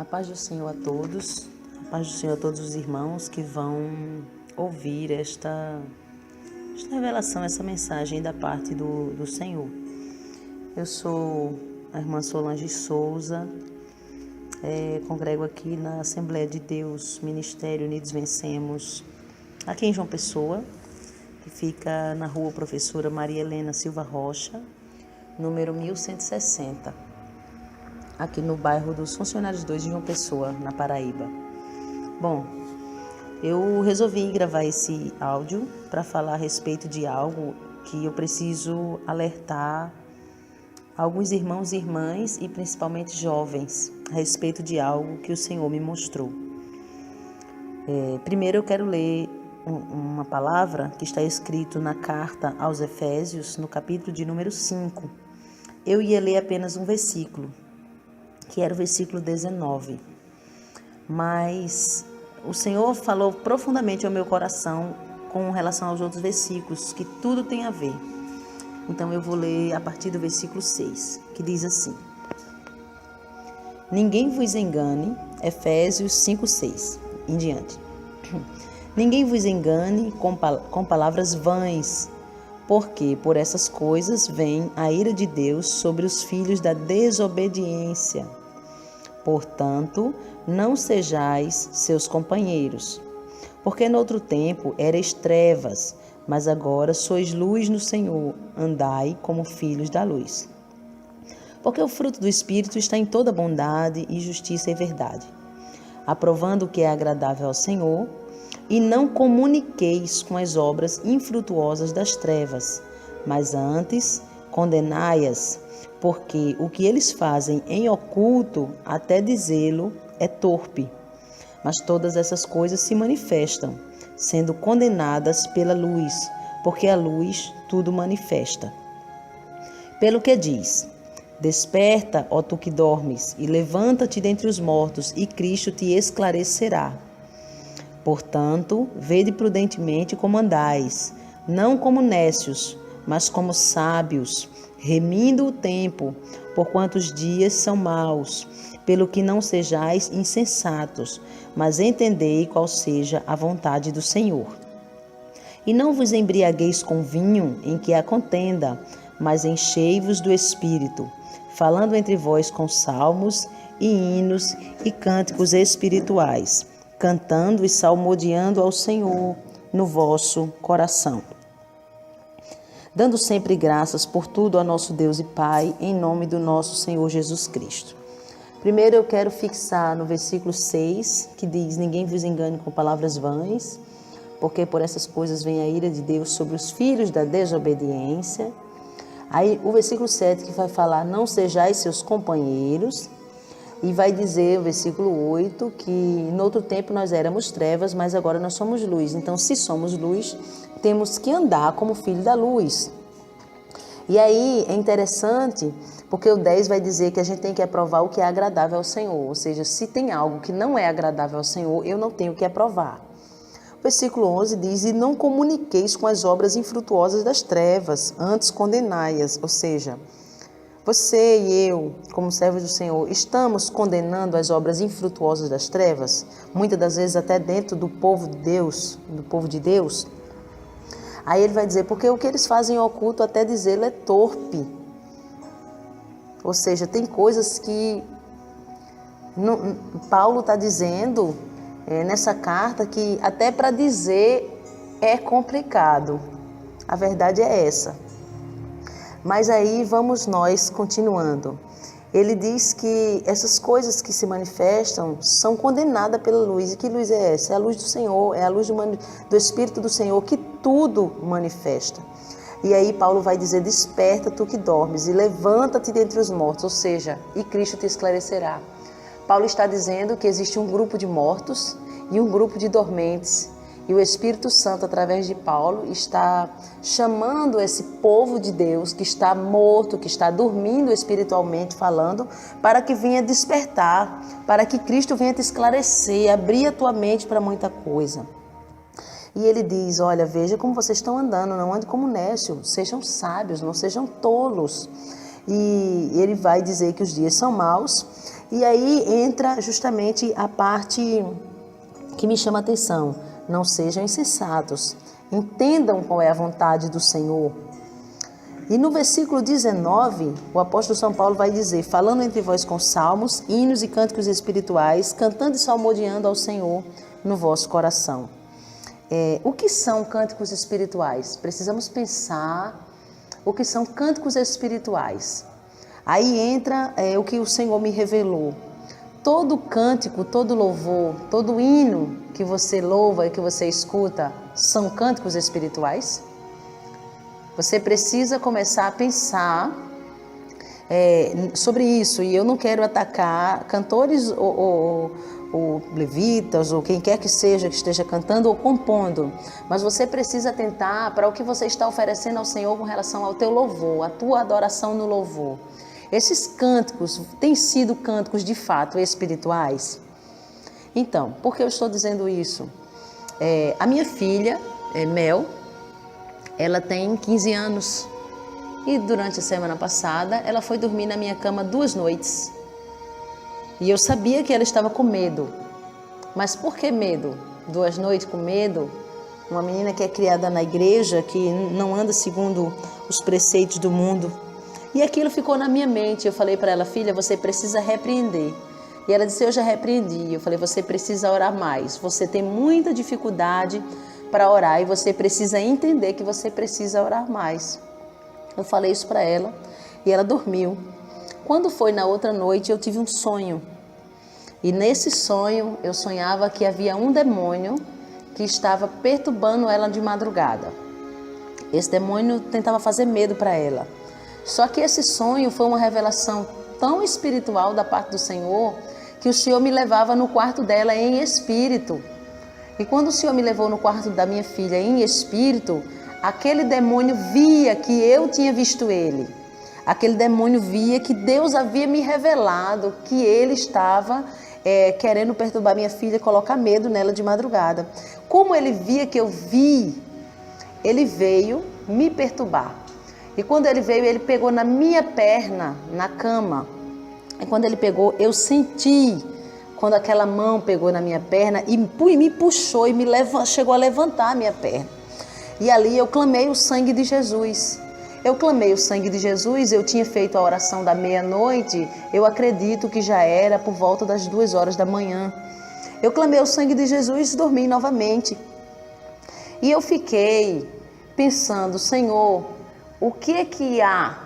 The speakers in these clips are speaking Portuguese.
A paz do Senhor a todos, a paz do Senhor a todos os irmãos que vão ouvir esta revelação, essa mensagem da parte do Senhor. Eu sou a irmã Solange Souza, congrego aqui na Assembleia de Deus, Ministério Unidos Vencemos, aqui em João Pessoa, que fica na rua Professora Maria Helena Silva Rocha, número 1160. Aqui no bairro dos Funcionários 2 de João Pessoa, na Paraíba. Bom, eu resolvi gravar esse áudio para falar a respeito de algo que eu preciso alertar alguns irmãos e irmãs e principalmente jovens a respeito de algo que o Senhor me mostrou. Primeiro eu quero ler uma palavra que está escrito na carta aos Efésios, no capítulo de número 5. Eu ia ler apenas um versículo, que era o versículo 19. Mas o Senhor falou profundamente ao meu coração com relação aos outros versículos, que tudo tem a ver. Então eu vou ler a partir do versículo 6, que diz assim: Ninguém vos engane, Efésios 5, 6, em diante. Ninguém vos engane com palavras vãs, porque por essas coisas vem a ira de Deus sobre os filhos da desobediência. Portanto, não sejais seus companheiros, porque noutro tempo erais trevas, mas agora sois luz no Senhor, andai como filhos da luz. Porque o fruto do Espírito está em toda bondade e justiça e verdade, aprovando o que é agradável ao Senhor, e não comuniqueis com as obras infrutuosas das trevas, mas antes condenai-as, porque o que eles fazem em oculto, até dizê-lo, é torpe. Mas todas essas coisas se manifestam, sendo condenadas pela luz, porque a luz tudo manifesta. Pelo que diz: Desperta, ó tu que dormes, e levanta-te dentre os mortos, e Cristo te esclarecerá. Portanto, vede prudentemente como andais, não como nécios, mas como sábios, remindo o tempo, porquanto os dias são maus, pelo que não sejais insensatos, mas entendei qual seja a vontade do Senhor. E não vos embriagueis com vinho em que há contenda, mas enchei-vos do Espírito, falando entre vós com salmos e hinos e cânticos espirituais, cantando e salmodiando ao Senhor no vosso coração, dando sempre graças por tudo ao nosso Deus e Pai, em nome do nosso Senhor Jesus Cristo. Primeiro eu quero fixar no versículo 6, que diz: Ninguém vos engane com palavras vãs, porque por essas coisas vem a ira de Deus sobre os filhos da desobediência. Aí o versículo 7 que vai falar: Não sejais seus companheiros. E vai dizer o versículo 8 que no outro tempo nós éramos trevas, mas agora nós somos luz. Então, se somos luz, temos que andar como filho da luz. E aí é interessante, porque o 10 vai dizer que a gente tem que aprovar o que é agradável ao Senhor. Ou seja, se tem algo que não é agradável ao Senhor, eu não tenho que aprovar. O versículo 11 diz: E não comuniqueis com as obras infrutuosas das trevas, antes condenai-as. Ou seja, você e eu, como servos do Senhor, estamos condenando as obras infrutuosas das trevas, muitas das vezes até dentro do povo de Deus. Aí ele vai dizer: porque o que eles fazem em oculto, até dizê-lo, é torpe. Ou seja, tem coisas que Paulo está dizendo nessa carta que até para dizer é complicado. A verdade é essa. Mas aí vamos nós continuando. Ele diz que essas coisas que se manifestam são condenadas pela luz. E que luz é essa? É a luz do Senhor, é a luz do Espírito do Senhor que tudo manifesta. E aí Paulo vai dizer: Desperta tu que dormes e levanta-te dentre os mortos, ou seja, e Cristo te esclarecerá. Paulo está dizendo que existe um grupo de mortos e um grupo de dormentes. E o Espírito Santo, através de Paulo, está chamando esse povo de Deus que está morto, que está dormindo espiritualmente falando, para que venha despertar, para que Cristo venha te esclarecer, abrir a tua mente para muita coisa. E ele diz: olha, veja como vocês estão andando, não ande como nécio, sejam sábios, não sejam tolos. E ele vai dizer que os dias são maus E aí entra justamente a parte que me chama a atenção. Não sejam insensatos, entendam qual é a vontade do Senhor. E no versículo 19, o apóstolo São Paulo vai dizer: falando entre vós com salmos, hinos e cânticos espirituais, cantando e salmodiando ao Senhor no vosso coração. O que são cânticos espirituais? Precisamos pensar o que são cânticos espirituais. Aí entra o que o Senhor me revelou. Todo cântico, todo louvor, todo hino que você louva e que você escuta são cânticos espirituais? Você precisa começar a pensar sobre isso. E eu não quero atacar cantores ou levitas ou quem quer que seja que esteja cantando ou compondo, mas você precisa atentar para o que você está oferecendo ao Senhor com relação ao teu louvor, a tua adoração no louvor. Esses cânticos têm sido cânticos de fato espirituais? Então, por que eu estou dizendo isso? A minha filha, Mel, ela tem 15 anos e durante a semana passada ela foi dormir na minha cama 2 noites. E eu sabia que ela estava com medo. Mas por que medo? 2 noites com medo? Uma menina que é criada na igreja, que não anda segundo os preceitos do mundo. E aquilo ficou na minha mente. Eu falei para ela: filha, você precisa repreender. E ela disse: eu já repreendi. Eu falei: você precisa orar mais. Você tem muita dificuldade para orar e você precisa entender que você precisa orar mais. Eu falei isso para ela e ela dormiu. Quando foi na outra noite, eu tive um sonho. E nesse sonho, eu sonhava que havia um demônio que estava perturbando ela de madrugada. Esse demônio tentava fazer medo para ela. Só que esse sonho foi uma revelação tão espiritual da parte do Senhor, que o Senhor me levava no quarto dela em espírito. E quando o Senhor me levou no quarto da minha filha em espírito, aquele demônio via que eu tinha visto ele. Aquele demônio via que Deus havia me revelado que ele estava querendo perturbar minha filha, colocar medo nela de madrugada. Como ele via que eu vi, ele veio me perturbar. E quando ele veio, ele pegou na minha perna, na cama. E quando ele pegou, eu senti, quando aquela mão pegou na minha perna e me puxou e chegou a levantar a minha perna. E ali eu clamei o sangue de Jesus. Eu clamei o sangue de Jesus, eu tinha feito a oração da meia-noite, eu acredito que já era por volta das 2 horas da manhã. Eu clamei o sangue de Jesus e dormi novamente. E eu fiquei pensando: Senhor, o que há?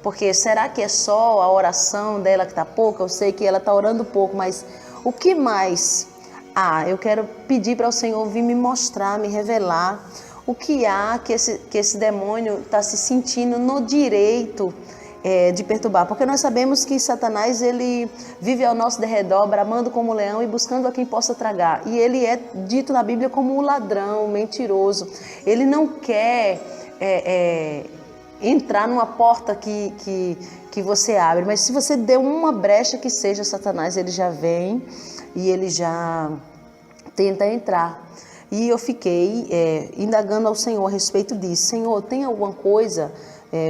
Porque será que é só a oração dela que está pouca? Eu sei que ela está orando pouco, mas o que mais há? Eu quero pedir para o Senhor vir me mostrar, me revelar o que há que esse demônio está se sentindo no direito de perturbar. Porque nós sabemos que Satanás, ele vive ao nosso derredor, bramando como um leão e buscando a quem possa tragar. E ele é dito na Bíblia como um ladrão, um mentiroso. Ele não quer entrar numa porta que você abre, mas se você der uma brecha que seja, Satanás, ele já vem e ele já tenta entrar. E eu fiquei indagando ao Senhor a respeito disso. Senhor, tem alguma coisa,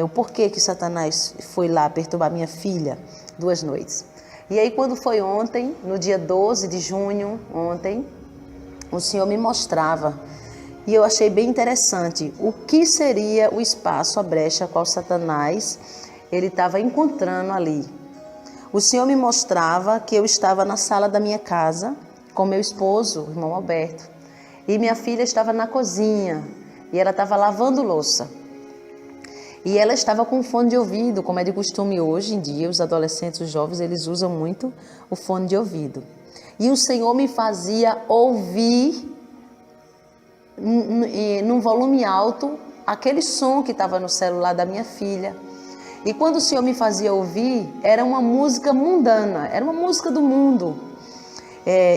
o porquê que Satanás foi lá perturbar minha filha 2 noites? E aí quando foi ontem, no dia 12 de junho, ontem, o Senhor me mostrava. E eu achei bem interessante o que seria o espaço, a brecha a qual Satanás ele estava encontrando ali. O Senhor me mostrava que eu estava na sala da minha casa com meu esposo, o irmão Alberto. E minha filha estava na cozinha e ela estava lavando louça. E ela estava com fone de ouvido, como é de costume hoje em dia, os adolescentes, os jovens, eles usam muito o fone de ouvido. E o Senhor me fazia ouvir num volume alto aquele som que estava no celular da minha filha. E quando o Senhor me fazia ouvir, era uma música mundana, era uma música do mundo.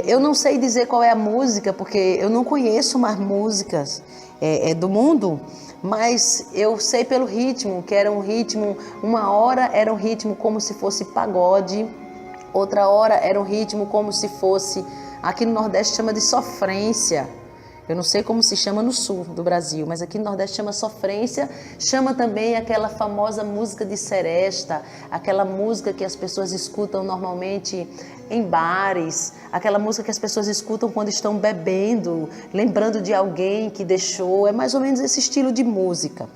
Eu não sei dizer qual é a música, porque eu não conheço mais músicas do mundo, mas eu sei pelo ritmo, que era um ritmo, uma hora era um ritmo como se fosse pagode, outra hora era um ritmo como se fosse, aqui no Nordeste chama de sofrência, Eu não sei como se chama no sul do Brasil, mas aqui no Nordeste chama sofrência, chama também aquela famosa música de seresta, aquela música que as pessoas escutam normalmente em bares, aquela música que as pessoas escutam quando estão bebendo, lembrando de alguém que deixou, é mais ou menos esse estilo de música.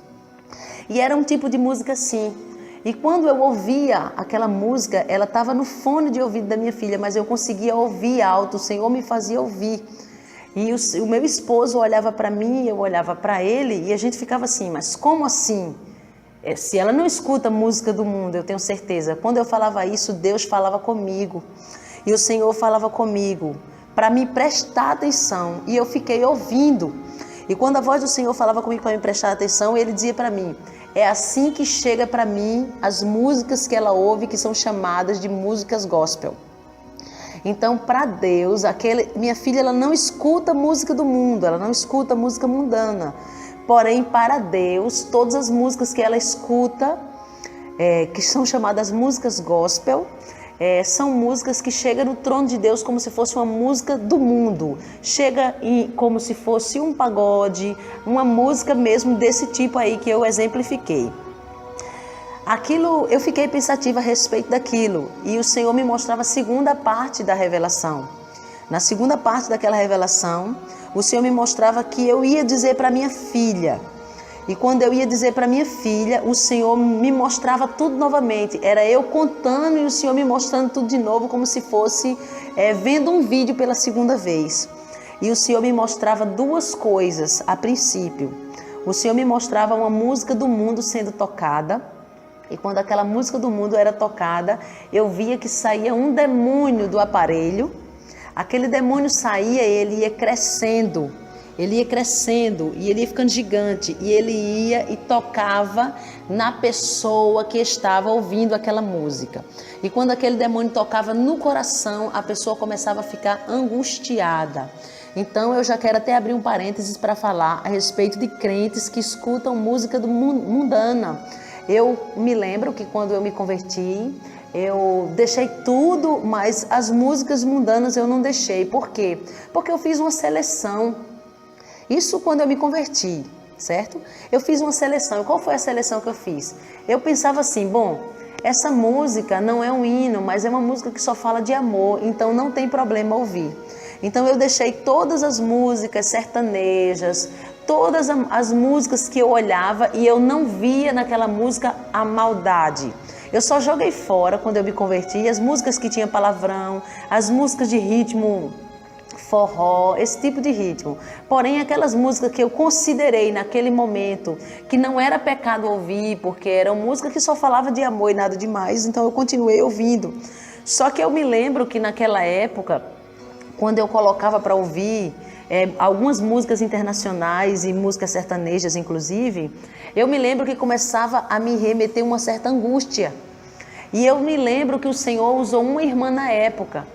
E era um tipo de música assim. E quando eu ouvia aquela música, ela estava no fone de ouvido da minha filha, mas eu conseguia ouvir alto, o Senhor me fazia ouvir. E o meu esposo olhava para mim, eu olhava para ele, e a gente ficava assim, mas como assim? Se ela não escuta música do mundo, eu tenho certeza. Quando eu falava isso, Deus falava comigo. E o Senhor falava comigo para me prestar atenção. E eu fiquei ouvindo. E quando a voz do Senhor falava comigo para me prestar atenção, ele dizia para mim, é assim que chega para mim as músicas que ela ouve, que são chamadas de músicas gospel. Então, para Deus, minha filha ela não escuta música do mundo, ela não escuta música mundana. Porém, para Deus, todas as músicas que ela escuta, que são chamadas músicas gospel, são músicas que chegam no trono de Deus como se fosse uma música do mundo. Chega como se fosse um pagode, uma música mesmo desse tipo aí que eu exemplifiquei. Aquilo, eu fiquei pensativa a respeito daquilo e o Senhor me mostrava a segunda parte da revelação. Na segunda parte daquela revelação, o Senhor me mostrava que eu ia dizer para minha filha. E quando eu ia dizer para minha filha, o Senhor me mostrava tudo novamente. Era eu contando e o Senhor me mostrando tudo de novo, como se fosse vendo um vídeo pela segunda vez. E o Senhor me mostrava duas coisas a princípio. O Senhor me mostrava uma música do mundo sendo tocada. E quando aquela música do mundo era tocada, eu via que saía um demônio do aparelho. Aquele demônio saía e ele ia crescendo e ele ia ficando gigante. E ele ia e tocava na pessoa que estava ouvindo aquela música. E quando aquele demônio tocava no coração, a pessoa começava a ficar angustiada. Então eu já quero até abrir um parênteses para falar a respeito de crentes que escutam música mundana. Eu me lembro que quando eu me converti, eu deixei tudo, mas as músicas mundanas eu não deixei. Por quê? Porque eu fiz uma seleção. Isso quando eu me converti, certo? Eu fiz uma seleção. E qual foi a seleção que eu fiz? Eu pensava assim, bom, essa música não é um hino, mas é uma música que só fala de amor, então não tem problema ouvir. Então eu deixei todas as músicas sertanejas, todas as músicas que eu olhava e eu não via naquela música a maldade. Eu só joguei fora quando eu me converti as músicas que tinham palavrão, as músicas de ritmo forró, esse tipo de ritmo. Porém, aquelas músicas que eu considerei naquele momento que não era pecado ouvir, porque eram músicas que só falavam de amor e nada demais, então eu continuei ouvindo. Só que eu me lembro que naquela época, quando eu colocava para ouvir algumas músicas internacionais e músicas sertanejas, inclusive, eu me lembro que começava a me remeter uma certa angústia. E eu me lembro que o Senhor usou uma irmã na época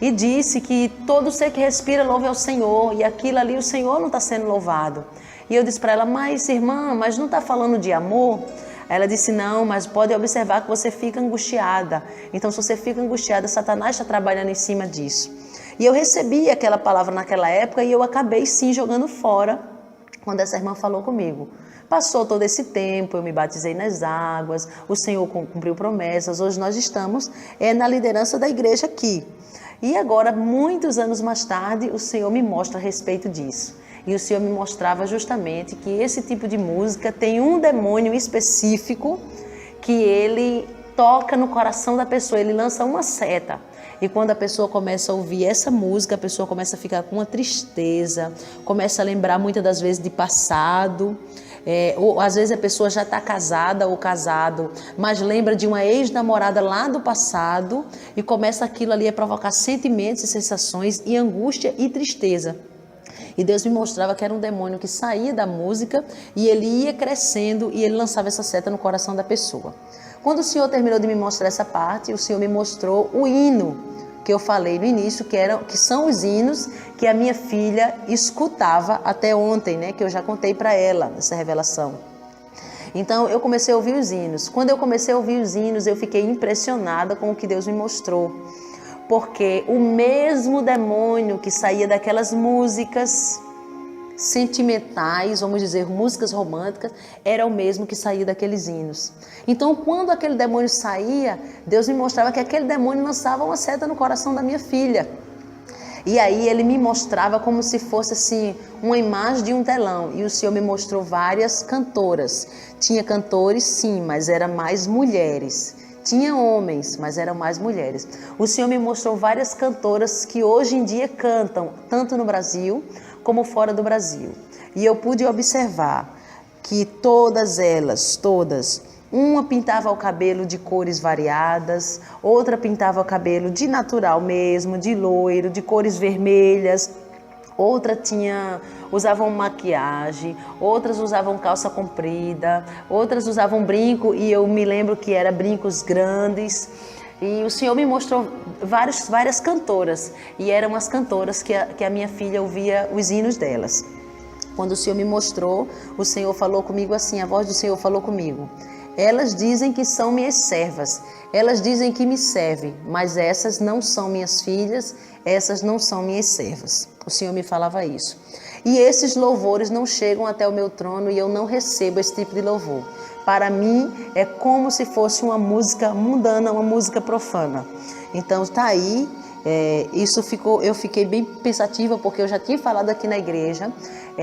e disse que todo ser que respira louve ao Senhor, e aquilo ali o Senhor não está sendo louvado. E eu disse para ela, mas irmã, mas não está falando de amor? Ela disse, não, mas pode observar que você fica angustiada. Então, se você fica angustiada, Satanás está trabalhando em cima disso. E eu recebi aquela palavra naquela época e eu acabei sim jogando fora quando essa irmã falou comigo. Passou todo esse tempo, eu me batizei nas águas, o Senhor cumpriu promessas, hoje nós estamos na liderança da igreja aqui. E agora, muitos anos mais tarde, o Senhor me mostra a respeito disso. E o Senhor me mostrava justamente que esse tipo de música tem um demônio específico que ele toca no coração da pessoa, ele lança uma seta. E quando a pessoa começa a ouvir essa música, a pessoa começa a ficar com uma tristeza, começa a lembrar muitas das vezes de passado. Ou às vezes a pessoa já está casada ou casado, mas lembra de uma ex-namorada lá do passado e começa aquilo ali a provocar sentimentos e sensações e angústia e tristeza. E Deus me mostrava que era um demônio que saía da música e ele ia crescendo e ele lançava essa seta no coração da pessoa. Quando o Senhor terminou de me mostrar essa parte, o Senhor me mostrou o hino que eu falei no início, que são os hinos que a minha filha escutava até ontem, né? Que eu já contei para ela essa revelação. Então eu comecei a ouvir os hinos. Quando eu comecei a ouvir os hinos, eu fiquei impressionada com o que Deus me mostrou. Porque o mesmo demônio que saía daquelas músicas, sentimentais, vamos dizer, músicas românticas, era o mesmo que saía daqueles hinos. Então, quando aquele demônio saía, Deus me mostrava que aquele demônio lançava uma seta no coração da minha filha. E aí ele me mostrava como se fosse assim, uma imagem de um telão. E o Senhor me mostrou várias cantoras. Tinha cantores, sim, mas eram mais mulheres. Tinha homens, mas eram mais mulheres. O Senhor me mostrou várias cantoras que hoje em dia cantam, tanto no Brasil como fora do Brasil. E eu pude observar que todas elas, uma pintava o cabelo de cores variadas, outra pintava o cabelo de natural mesmo, de loiro, de cores vermelhas, outra usavam maquiagem, outras usavam calça comprida, outras usavam brinco, e eu me lembro que eram brincos grandes. E o Senhor me mostrou várias cantoras, e eram as cantoras que a minha filha ouvia os hinos delas. Quando o Senhor me mostrou, o Senhor falou comigo assim, a voz do Senhor falou comigo: elas dizem que são minhas servas, elas dizem que me servem, mas essas não são minhas filhas, essas não são minhas servas. O Senhor me falava isso. E esses louvores não chegam até o meu trono e eu não recebo esse tipo de louvor. Para mim, é como se fosse uma música mundana, uma música profana. Então, está aí. Eu fiquei bem pensativa, porque eu já tinha falado aqui na igreja,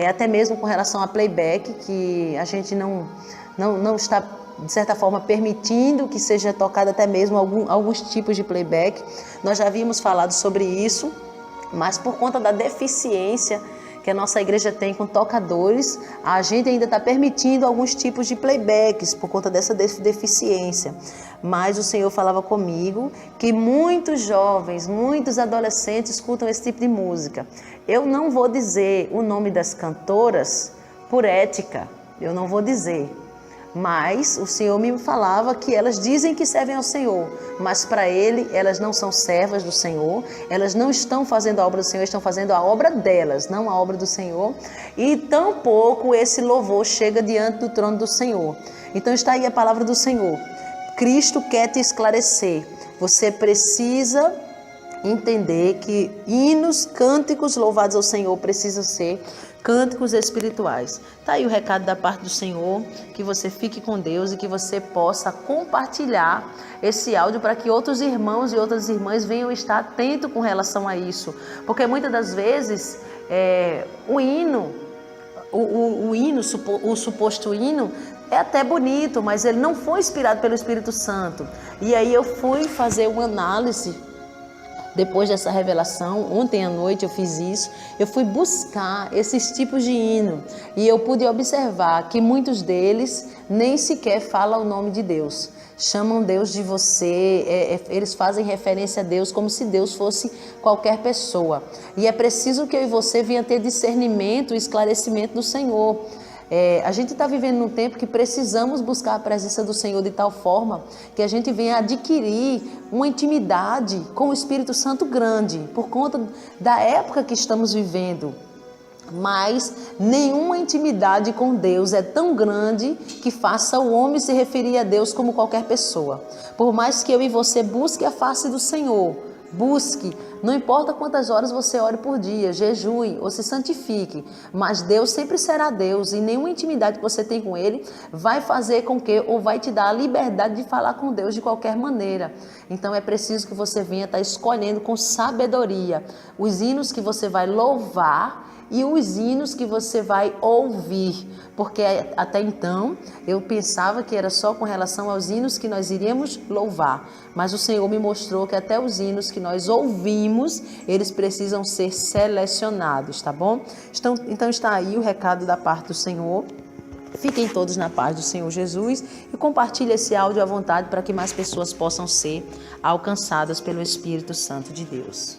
até mesmo com relação a playback, que a gente não está, de certa forma, permitindo que seja tocado até mesmo alguns tipos de playback. Nós já havíamos falado sobre isso, mas por conta da deficiência que a nossa igreja tem com tocadores, a gente ainda está permitindo alguns tipos de playbacks por conta dessa deficiência. Mas o Senhor falava comigo que muitos jovens, muitos adolescentes escutam esse tipo de música. Eu não vou dizer o nome das cantoras por ética, eu não vou dizer. Mas o Senhor me falava que elas dizem que servem ao Senhor, mas para Ele elas não são servas do Senhor, elas não estão fazendo a obra do Senhor, estão fazendo a obra delas, não a obra do Senhor, e tampouco esse louvor chega diante do trono do Senhor. Então está aí a palavra do Senhor. Cristo quer te esclarecer. Você precisa entender que hinos, cânticos louvados ao Senhor precisam ser cânticos espirituais. Tá aí o recado da parte do Senhor, que você fique com Deus e que você possa compartilhar esse áudio para que outros irmãos e outras irmãs venham estar atentos com relação a isso. Porque muitas das vezes o suposto hino é até bonito, mas ele não foi inspirado pelo Espírito Santo. E aí eu fui fazer uma análise. Depois dessa revelação, ontem à noite eu fiz isso, eu fui buscar esses tipos de hino e eu pude observar que muitos deles nem sequer falam o nome de Deus. Chamam Deus de você, eles fazem referência a Deus como se Deus fosse qualquer pessoa. E é preciso que eu e você venha ter discernimento e esclarecimento do Senhor. A gente está vivendo num tempo que precisamos buscar a presença do Senhor de tal forma que a gente venha adquirir uma intimidade com o Espírito Santo grande, por conta da época que estamos vivendo. Mas nenhuma intimidade com Deus é tão grande que faça o homem se referir a Deus como qualquer pessoa. Por mais que eu e você busque a face do Senhor, busque, não importa quantas horas você ore por dia, jejue ou se santifique, mas Deus sempre será Deus e nenhuma intimidade que você tem com Ele vai fazer com que, ou vai te dar a liberdade de falar com Deus de qualquer maneira. Então é preciso que você venha estar escolhendo com sabedoria os hinos que você vai louvar e os hinos que você vai ouvir, porque até então eu pensava que era só com relação aos hinos que nós iríamos louvar, mas o Senhor me mostrou que até os hinos que nós ouvimos, eles precisam ser selecionados, tá bom? Então está aí o recado da parte do Senhor. Fiquem todos na paz do Senhor Jesus e compartilhe esse áudio à vontade para que mais pessoas possam ser alcançadas pelo Espírito Santo de Deus.